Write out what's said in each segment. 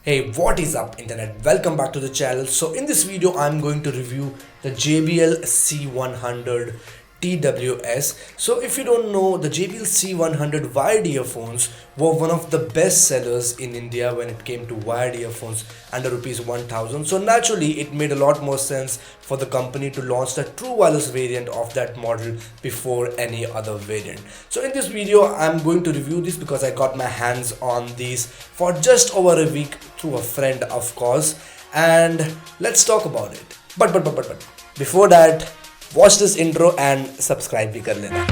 Hey, what is up internet? Welcome back to the channel. So in this video I'm going to review the JBL C100 TWS. So if you don't know, the JBL C100 wired earphones were one of the best sellers in India when it came to wired earphones under rupees 1000. So naturally it made a lot more sense for the company to launch the true wireless variant of that model before any other variant. So in this video I'm going to review this because I got my hands on these for just over a week through a friend, of course, and let's talk about it. But before that, watch this intro and subscribe भी कर लेना.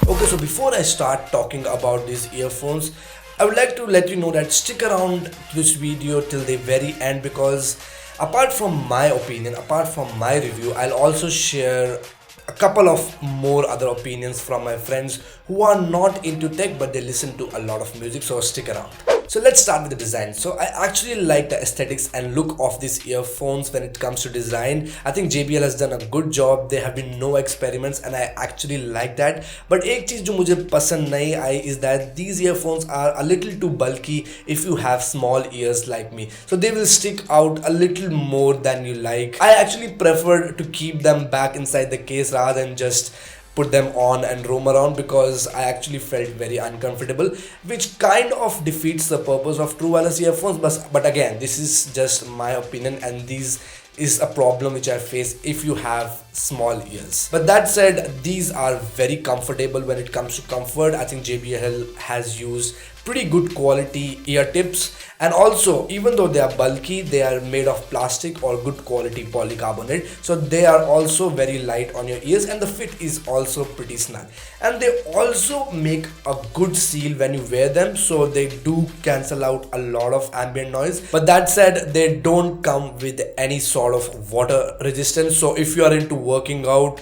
Okay, so before I start talking about these earphones, I would like to let you know that stick around this video till the very end, because apart from my opinion, apart from my review, I'll also share a couple of more other opinions from my friends who are not into tech but they listen to a lot of music, so stick around. So let's start with the design. So I actually like the aesthetics and look of these earphones when it comes to design. I think JBL has done a good job. There have been no experiments and I actually like that. But एक चीज जो मुझे पसंद नहीं आई is that these earphones are a little too bulky if you have small ears like me. So they will stick out a little more than you like. I actually prefer to keep them back inside the case rather than just put them on and roam around, because I actually felt very uncomfortable, which kind of defeats the purpose of true wireless earphones. But again, this is just my opinion and these is a problem which I face if you have small ears. But that said, these are very comfortable when it comes to comfort. I think JBL has used pretty good quality ear tips, and also even though they are bulky, they are made of plastic or good quality polycarbonate, so they are also very light on your ears and the fit is also pretty snug, and they also make a good seal when you wear them, so they do cancel out a lot of ambient noise. But that said, they don't come with any sort of water resistance, so if you are into working out,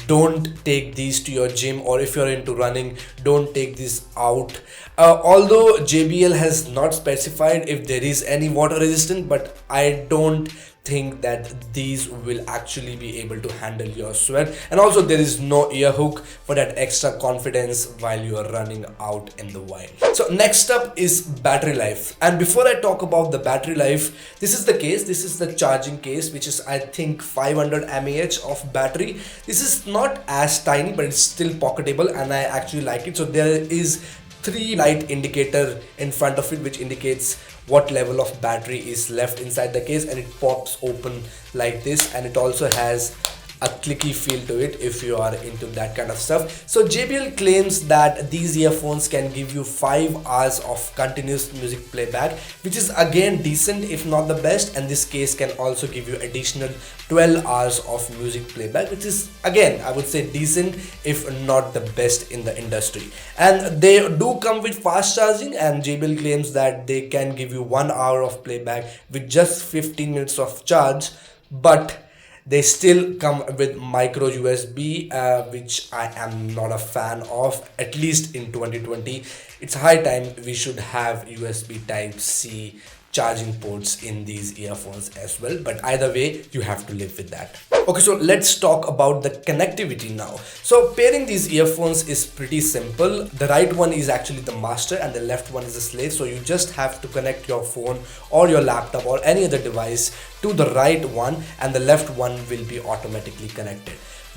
don't take these to your gym, or if you're into running, don't take this out. Although JBL has not specified if there is any water resistant, but I don't think that these will actually be able to handle your sweat, and also there is no ear hook for that extra confidence while you are running out in the wild. So next up is battery life, and before I talk about the battery life, this is the case. This is the charging case, which is I think 500 mAh of battery. This is not as tiny but it's still pocketable and I actually like it. So there is 3 light indicator in front of it which indicates what level of battery is left inside the case, and it pops open like this, and it also has a clicky feel to it if you are into that kind of stuff. So JBL claims that these earphones can give you 5 hours of continuous music playback, which is again decent if not the best, and this case can also give you additional 12 hours of music playback, which is again I would say decent if not the best in the industry. And they do come with fast charging, and JBL claims that they can give you 1 hour of playback with just 15 minutes of charge, but they still come with micro USB, which I am not a fan of, at least in 2020. It's high time we should have USB Type-C charging ports in these earphones as well, but either way you have to live with that. Okay, so let's talk about the connectivity now. So pairing these earphones is pretty simple. The right one is actually the master and the left one is the slave, so you just have to connect your phone or your laptop or any other device to the right one, and the left one will be automatically connected.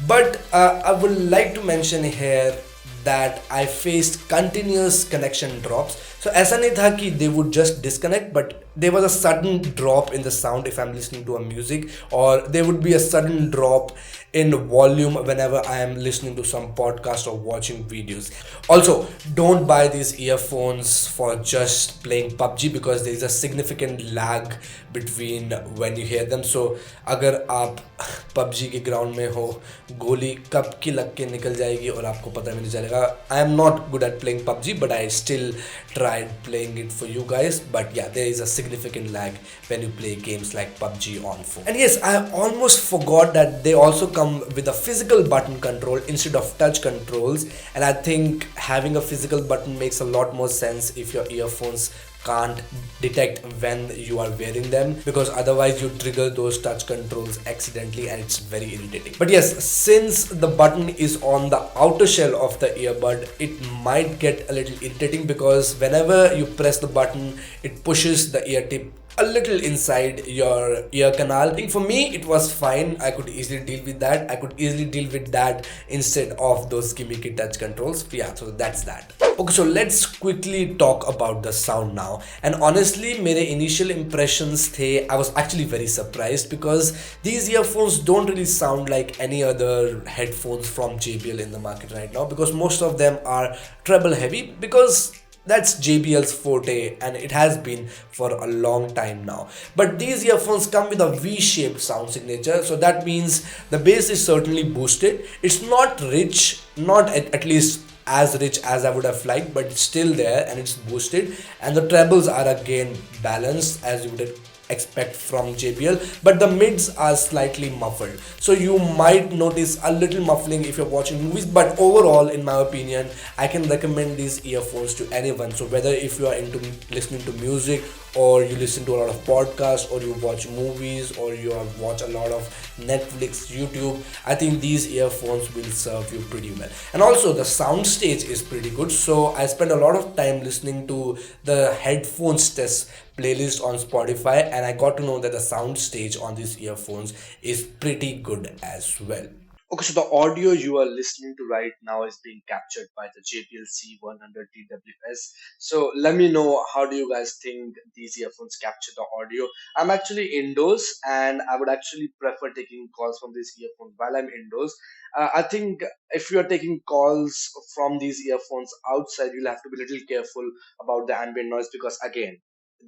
But I would like to mention here that I faced continuous connection drops. So ऐसा नहीं था कि they would just disconnect, but there was a sudden drop in the sound if I'm listening to a music, or there would be a sudden drop in volume whenever I am listening to some podcast or watching videos. Also, don't buy these earphones for just playing PUBG, because there is a significant lag between when you hear them. So अगर आप PUBG के ground में हो, गोली कब की लग के निकल जाएगी और आपको पता भी नहीं चलेगा. I am not good at playing PUBG, but I still tried playing it for you guys. But yeah, there is a significant lag when you play games like PUBG on phone. And yes, I almost forgot that they also come with a physical button control instead of touch controls, and I think having a physical button makes a lot more sense if your earphones can't detect when you are wearing them, because otherwise you trigger those touch controls accidentally and it's very irritating. But yes, since the button is on the outer shell of the earbud, it might get a little irritating because whenever you press the button, it pushes the ear tip a little inside your ear canal. I think for me it was fine. I could easily deal with that. I could easily deal with that instead of those gimmicky touch controls. Yeah, so that's that. Okay, so let's quickly talk about the sound now. And honestly, मेरे initial impressions थे, I was actually very surprised because these earphones don't really sound like any other headphones from JBL in the market right now, because most of them are treble heavy, because that's JBL's forte and it has been for a long time now. But these earphones come with a V-shaped sound signature, so that means the bass is certainly boosted. It's not rich, not at least as rich as I would have liked, but it's still there and it's boosted, and the trebles are again balanced as you would expect from JBL, but the mids are slightly muffled, so you might notice a little muffling if you're watching movies. But overall, in my opinion, I can recommend these earphones to anyone. So whether if you are into listening to music, or you listen to a lot of podcasts, or you watch movies, or you watch a lot of Netflix, YouTube, I think these earphones will serve you pretty well. And also the sound stage is pretty good, so I spend a lot of time listening to the headphones test playlist on Spotify, and I got to know that the sound stage on these earphones is pretty good as well. Okay, so the audio you are listening to right now is being captured by the JBL C100 TWS. So let me know, how do you guys think these earphones capture the audio? I'm actually indoors and I would actually prefer taking calls from these earphones while I'm indoors. I think if you are taking calls from these earphones outside, you'll have to be a little careful about the ambient noise, because again,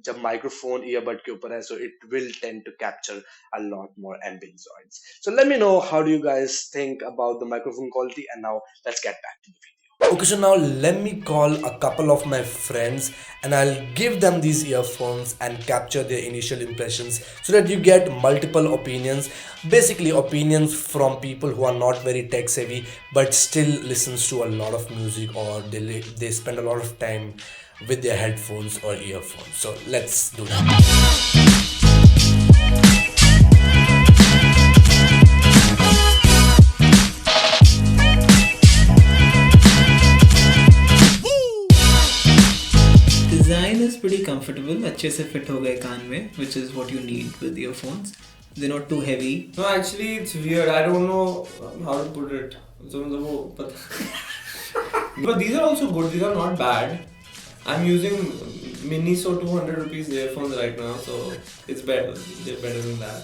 जब microphone earbud के ऊपर है, so it will tend to capture a lot more ambient noise. So let me know, how do you guys think about the microphone quality? And now let's get back to the video. Okay, so now let me call a couple of my friends and I'll give them these earphones and capture their initial impressions, so that you get multiple opinions, basically opinions from people who are not very tech savvy but still listens to a lot of music, or they spend a lot of time with their headphones or earphones. So let's do that. Design is pretty comfortable, अच्छे से fit हो गए कान में, which is what you need with earphones. They're not too heavy. No, actually it's weird. I don't know how to put it. So मतलब वो पता. But these are also good. These are not bad. I'm using Miniso 200 rupees earphones right now, so it's better. They're better than that.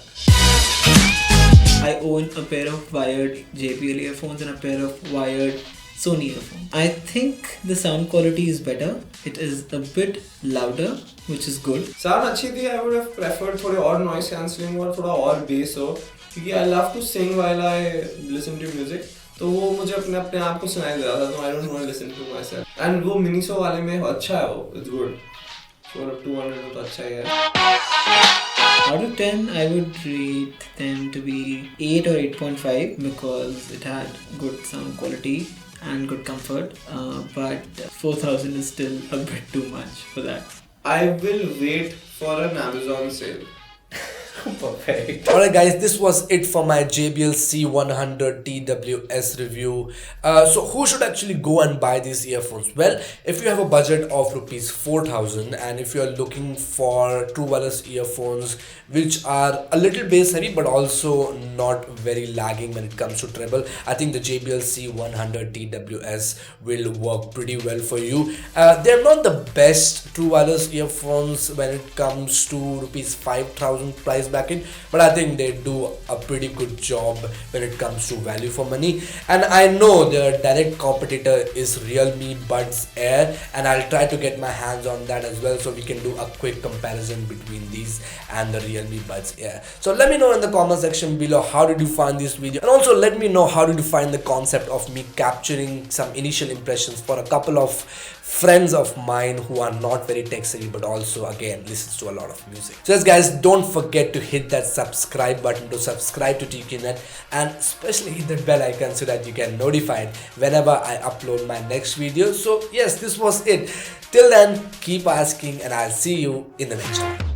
I own a pair of wired JBL earphones and a pair of wired Sony earphones. I think the sound quality is better. It is a bit louder, which is good. Sound अच्छी थी. I would have preferred थोड़े और noise cancelling और थोड़ा और bass हो, क्योंकि I love to sing while I listen to music. तो वो मुझे अपने आप को सुनाई दे रहा था, तो I don't want to listen to myself. And वो Miniso वाले में अच्छा है वो, it's good. For 200 तो अच्छा ही है. Out of 10, I would rate them to be 8 or 8.5 because it had good sound quality and good comfort. But 4,000 is still a bit too much for that. I will wait for an Amazon sale. Perfect. Alright guys, this was it for my JBL C100 TWS review. So who should actually go and buy these earphones? Well, if you have a budget of rupees 4,000 and if you are looking for true wireless earphones which are a little bass heavy but also not very lagging when it comes to treble, I think the JBL C100 TWS will work pretty well for you. They're not the best true wireless earphones when it comes to rupees 5,000 price bracket, but I think they do a pretty good job when it comes to value for money. And I know their direct competitor is Realme Buds Air, and I'll try to get my hands on that as well, so we can do a quick comparison between these and the Realme Buds Air. So let me know in the comment section below, how did you find this video, and also let me know how did you find the concept of me capturing some initial impressions for a couple of friends of mine who are not very tech savvy but also again listens to a lot of music. So yes guys, don't forget to hit that subscribe button to subscribe to TQnet, and especially hit that bell icon so that you get notified whenever I upload my next video. So yes, this was it. Till then, keep asking and I'll see you in the next one.